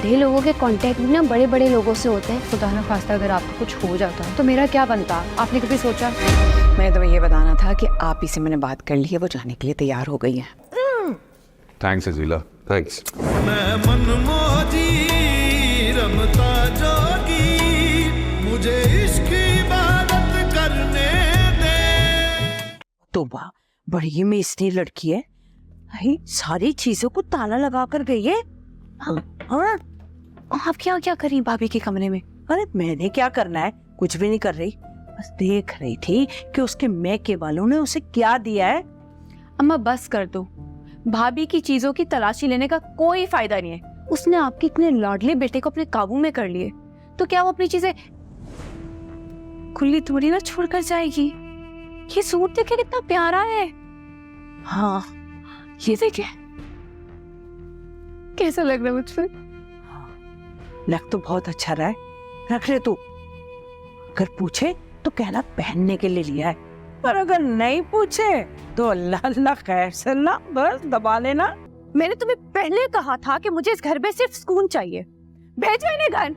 बड़े लोगों के कांटेक्ट भी ना बड़े बड़े लोगों से होते हैं। खुदा ना खास्ता अगर आपको कुछ हो जाता तो मेरा क्या बनता, आपने कभी सोचा? मैं तुम्हें ये बताना था कि आप ही से मैंने बात कर ली है, वो जाने के लिए तैयार हो गई है। Thanks Ajila, thanks. मैं मनमोजी रमता जोगी, मुझे इश्क इबादत करने दे। तोबा, बड़ी ही मेसनी लड़की है। भाई सारी चीजों को ताला लगा कर गई है। हाँ, आप क्या क्या करी भाभी के कमरे में? अरे मैंने क्या करना है, कुछ भी नहीं कर रही, बस देख रही थी कि उसके मैके वालों ने उसे क्या दिया है। अम्मा बस कर दो, भाभी की चीजों की तलाशी लेने का कोई फायदा नहीं है। उसने आपके इतने लाडले बेटे को अपने काबू में कर लिए, तो क्या वो अपनी चीजें खुली थोड़ी ना छोड़कर जाएगी? ये सूट देखिए कितना प्यारा है। हाँ, ये देखिए कैसा लग रहा है मुझ पर? लग तो बहुत अच्छा रहा है, रख ले तू। अगर पूछे तो कहना पहनने के लिए लिया है, पर अगर नहीं पूछे तो अल्लाह अल्लाह खैर सल्ला, बस दबा लेना। मैंने तुम्हें पहले कहा था कि मुझे इस घर में सिर्फ सुकून चाहिए, भेजो इन्हें घर।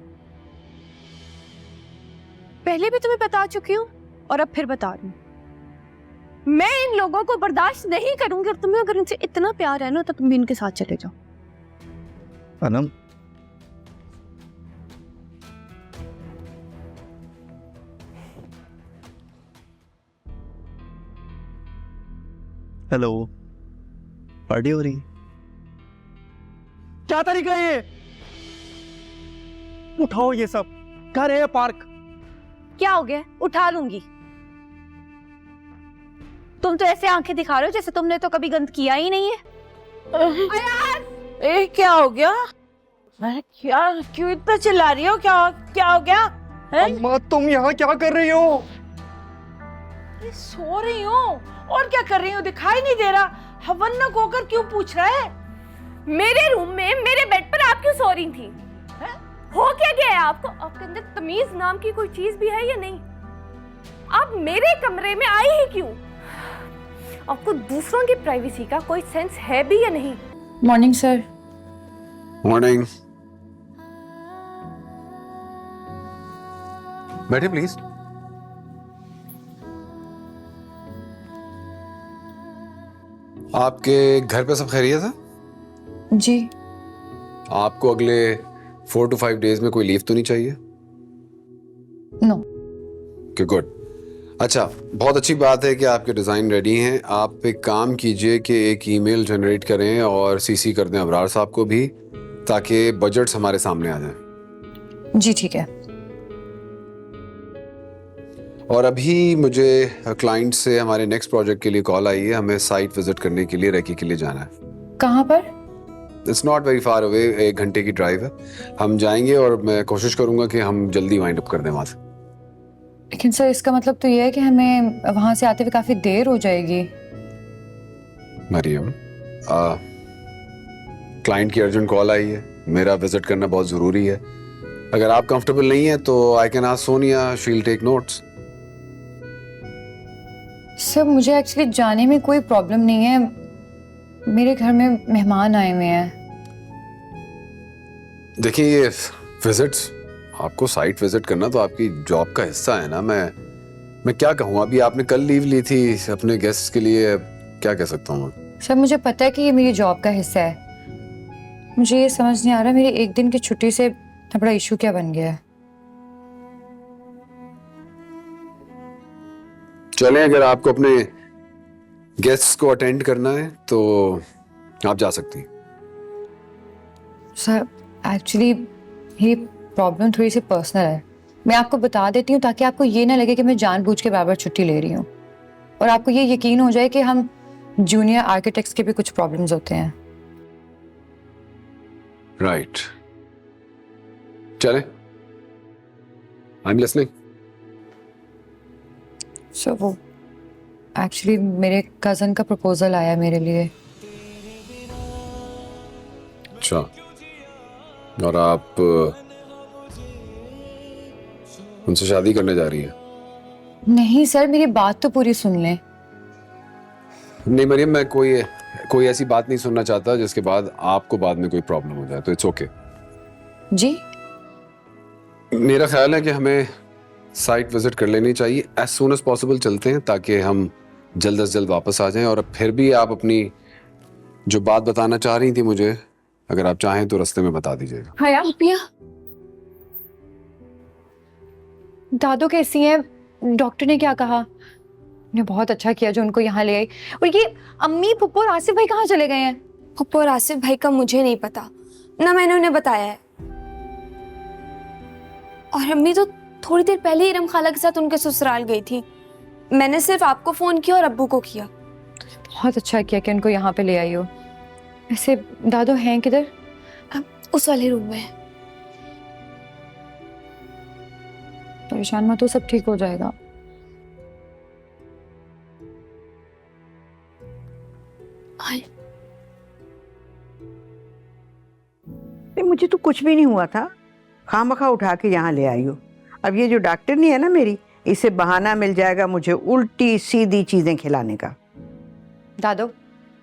पहले भी तुम्हें बता चुकी हूँ और अब फिर बता रही हूँ, मैं इन लोगों को बर्दाश्त नहीं करूंगी। और तुम्हें अगर इनसे इतना प्यार है ना तो तुम भी इनके साथ चले जाओ। अनम, हेलो, पार्टी हो रही है? क्या तरीका है ये? उठाओ ये सब, घर है पार्क। क्या हो गया? उठा लूंगी। तुम तो ऐसे आंखें दिखा रहे हो जैसे तुमने तो कभी गंद किया ही नहीं है। ए क्या हो गया? क्या, क्यों इतना चिल्ला रही हो? क्या क्या हो गया? अम्मा तुम यहाँ क्या कर रही हो? सो रही हूँ, और क्या कर रही हूँ? दिखाई नहीं दे रहा? हवन्नक होकर क्यों पूछ रहा है? मेरे रूम में मेरे बेड पर आप क्यों सो रही थी? हो क्या गया है आपको? आपके अंदर तमीज नाम की कोई चीज भी है या नहीं? आप मेरे कमरे में आई ही क्यों? आपको दूसरों की प्राइवेसी का कोई सेंस है भी या नहीं? Morning sir. मॉर्निंग। बैठे प्लीज। आपके घर पे सब खैरियत है? जी। आपको अगले 4 to 5 डेज में कोई लीव तो नहीं चाहिए? नो। गुड। अच्छा, बहुत अच्छी बात है कि आपके डिज़ाइन रेडी हैं। आप एक काम कीजिए कि एक ईमेल जनरेट करें और सीसी कर दें अबरार साहब को भी, ताकि बजट्स हमारे सामने आ जाएं। जी ठीक है। और अभी मुझे क्लाइंट से हमारे नेक्स्ट प्रोजेक्ट के लिए कॉल आई है। हमें साइट विजिट करने के लिए रेकी के लिए जाना है। कहाँ पर? It's not very far away, 1 घंटे की ड्राइव है। हम जाएंगे और मैं कोशिश करूंगा कि हम जल्दी वाइंड अप कर दें वहाँ से। लेकिन सर इसका मतलब तो ये है कि हमें वहाँ से आते हुए काफी देर हो जाएगी। मरियम, क्लाइंट की अर्जेंट कॉल आई है, मेरा विजिट करना बहुत ज़रूरी है। अगर आप कंफर्टेबल नहीं है तो I can ask Sonia, she will take notes. Sir मुझे एक्चुअली जाने में कोई प्रॉब्लम नहीं है, मेरे घर में मेहमान आए हुए हैं। देखिए, ये विजिट्स, आपको साइट विजिट करना तो आपकी जॉब का हिस्सा है ना। मैं क्या कहूँ, अभी आपने कल लीव ली थी अपने गेस्ट के लिए, क्या कह सकता हूँ? सर मुझे पता है कि ये मेरी जॉब का हिस्सा है, मुझे ये समझ नहीं आ रहा मेरी एक दिन की छुट्टी से इतना बड़ा इशू क्या बन गया है। चलें, अगर आपको अपने गेस्ट्स को अटेंड करना है तो आप जा सकती हैं। सर एक्चुअली ये प्रॉब्लम थोड़ी सी पर्सनल है, मैं आपको बता देती हूँ ताकि आपको ये ना लगे कि मैं जानबूझ के बार बार छुट्टी ले रही हूँ, और आपको ये यकीन हो जाए कि हम जूनियर आर्किटेक्ट्स के भी कुछ प्रॉब्लम्स होते हैं। राइट, चलें, आई एम लिसनिंग। सो वो एक्चुअली मेरे कज़न का प्रपोजल आया मेरे लिए। अच्छा, और आप उनसे शादी करने जा रही हैं? नहीं सर, मेरी बात तो पूरी सुन लें। नहीं मरियम, मैं कोई ऐसी बात नहीं सुनना चाहता जिसके बाद आपको बाद में कोई प्रॉब्लम हो जाए, तो इट्स ओके। जी मेरा ख्याल है कि हमें साइट विजिट कर लेनी चाहिए, एज सून एज पॉसिबल चलते हैं ताकि हम जल्द से जल्द वापस आ जाएं। और फिर भी आप अपनी जो बात बताना चाह रही थी मुझे, अगर आप चाहें तो रास्ते में बता दीजिएगा। हया, पिया दादू कैसी हैं? डॉक्टर ने क्या कहा? ने बहुत अच्छा किया जो उनको यहाँ ले आई। और ये अम्मी, पुप्पो और आसिफ भाई कहाँ चले गए हैं? पप्पू और आसिफ भाई का मुझे नहीं पता, ना मैंने उन्हें बताया है। और अम्मी तो थोड़ी देर पहले ही इरम खाला के साथ उनके ससुराल गई थी। मैंने सिर्फ आपको फोन किया और अब्बू को किया। बहुत अच्छा किया कि उनको यहाँ पे ले आई हो। ऐसे दादू हैं किधर? उस वाले रूम में। परेशान मत हो, सब ठीक हो जाएगा। हाय, मुझे तो कुछ भी नहीं हुआ था, खामखा उठा के यहाँ ले आई हो। अब ये जो डॉक्टर नहीं है ना मेरी, इसे बहाना मिल जाएगा मुझे उल्टी सीधी चीजें खिलाने का। दादू,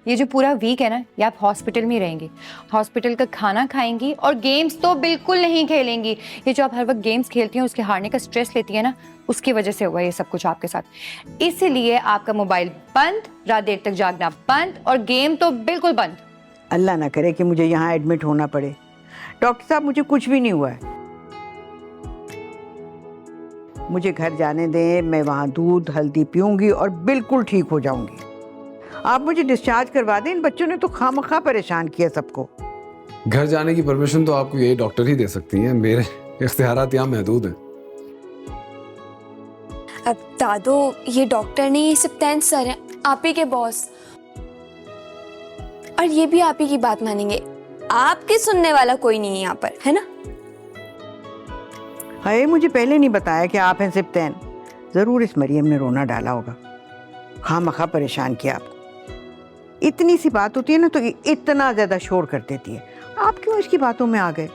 ये जो पूरा वीक है ना, ये आप हॉस्पिटल में ही रहेंगी। हॉस्पिटल का खाना खाएंगी और गेम्स तो बिल्कुल नहीं खेलेंगी। ये जो आप हर वक्त गेम्स खेलती हैं, उसके हारने का स्ट्रेस लेती है ना, उसकी वजह से हुआ ये सब कुछ आपके साथ। इसलिए आपका मोबाइल बंद, रात देर तक जागना बंद और गेम तो बिल्कुल बंद। अल्लाह ना करे कि मुझे यहाँ एडमिट होना पड़े। डॉक्टर साहब, मुझे कुछ भी नहीं हुआ है, मुझे घर जाने दें। मैं वहाँ दूध हल्दी पीऊंगी और बिल्कुल ठीक हो जाऊंगी। आप मुझे डिस्चार्ज करवा दें। इन बच्चों ने तो खामखा परेशान किया सबको। घर जाने की परमिशन तो आपको यही डॉक्टर ही दे सकती हैं, मेरे इख्तियारात यहाँ महदूद हैं। अब दादो, ये डॉक्टर नहीं, ये सिप्तैन सर हैं, आप ही के बॉस। और ये भी आप ही की बात मानेंगे। आपके सुनने वाला कोई नहीं है यहाँ पर, है ना? हाय, मुझे पहले नहीं बताया कि आप हैं सिप्तैन। जरूर इस मरियम ने रोना डाला होगा, खामखा परेशान किया आपको। इतनी सी बात होती है ना तो इतना ज्यादा शोर कर देती है। आप क्यों इसकी बातों में आ गए?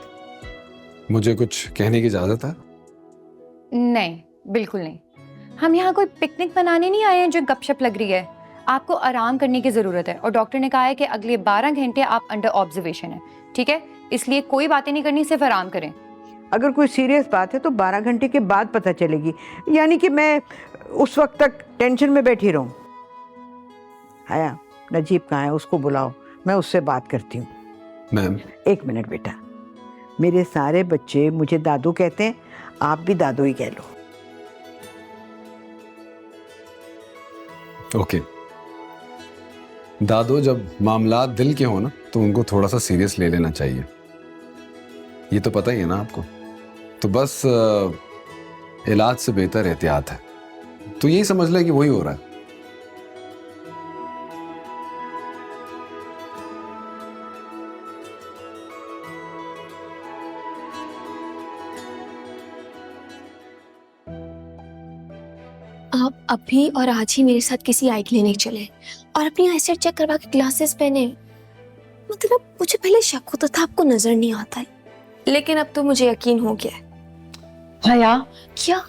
मुझे कुछ कहने की इजाजत है? नहीं, बिल्कुल नहीं। हम यहाँ कोई पिकनिक मनाने नहीं आए हैं जो गपशप लग रही है। आपको आराम करने की जरूरत है और डॉक्टर ने कहा है कि अगले 12 घंटे आप अंडर ऑब्जर्वेशन है, ठीक है? इसलिए कोई बातें नहीं करनी, सिर्फ आराम करें। अगर कोई सीरियस बात है तो 12 घंटे के बाद पता चलेगी, यानी कि मैं उस वक्त तक टेंशन में बैठी रहूं। आया, नजीब कहाँ है? उसको बुलाओ, मैं उससे बात करती हूँ। मैम, एक मिनट बेटा, मेरे सारे बच्चे मुझे दादू कहते हैं, आप भी दादू ही कह लो। ओके। दादो, जब मामला दिल के हो ना तो उनको थोड़ा सा सीरियस ले लेना चाहिए, ये तो पता ही है ना आपको। तो बस इलाज से बेहतर एहतियात है, तो यही समझ लें कि वही हो रहा है। आप अभी और आज ही मेरे साथ किसी आई क्लिनिक चले और अपनी आईसाइट चेक करवा के ग्लासेस पहने। मतलब मुझे पहले शक होता था आपको नजर नहीं आता है, लेकिन अब तो मुझे यकीन हो गया है। हया, क्या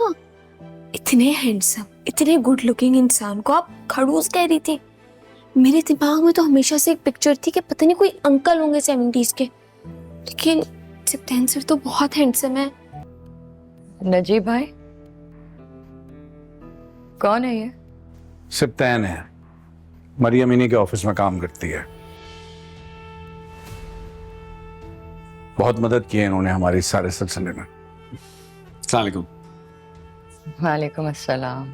इतने हैंडसम, इतने गुड लुकिंग इंसान को आप खड़ूस कह रही थी? मेरे दिमाग में तो हमेशा से एक पिक्चर थी कि पता नहीं कोई अंकल होंगे 70s के, लेकिन सिप्तैन सर तो बहुत हैंडसम है। नजीब भाई, कौन है ये? सिप्तैन है, मरियम इन्हीं के ऑफिस में काम करती है। बहुत मदद की है इन्होंने हमारी इस सारे सिलसिले में। अस्सलाम वालेकुम। वालेकुम अस्सलाम।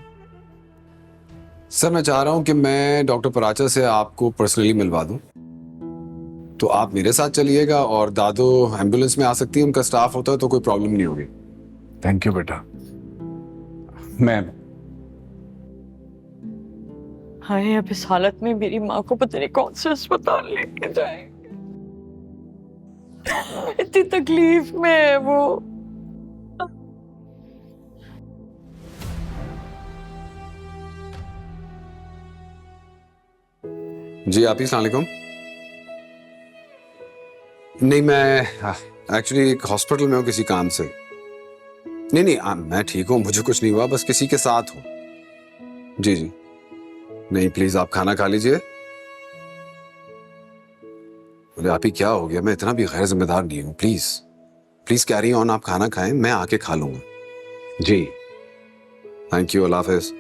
सर, मैं चाह रहा हूं कि मैं डॉक्टर पराचा से आपको पर्सनली मिलवा दूं, तो आप मेरे साथ चलिएगा और दादो एम्बुलेंस में आ सकती है, उनका स्टाफ होता है तो कोई प्रॉब्लम नहीं होगी। थैंक यू बेटा। मैं हाय, अब इस हालत में मेरी माँ को पता नहीं कौन से अस्पताल लेके जाएंगे। इतनी तकलीफ में है वो। जी, आप ही अस्सलाम वालेकुम। नहीं, मैं एक्चुअली एक हॉस्पिटल में हूँ किसी काम से। नहीं, मैं ठीक हूँ, मुझे कुछ नहीं हुआ, बस किसी के साथ हूँ। जी जी, नहीं प्लीज आप खाना खा लीजिए। बोले आप ही क्या हो गया? मैं इतना भी गैर जिम्मेदार नहीं हूँ, प्लीज प्लीज कैरी ऑन, आप खाना खाएं, मैं आके खा लूंगा। जी, थैंक यू, अल्लाह हाफिज।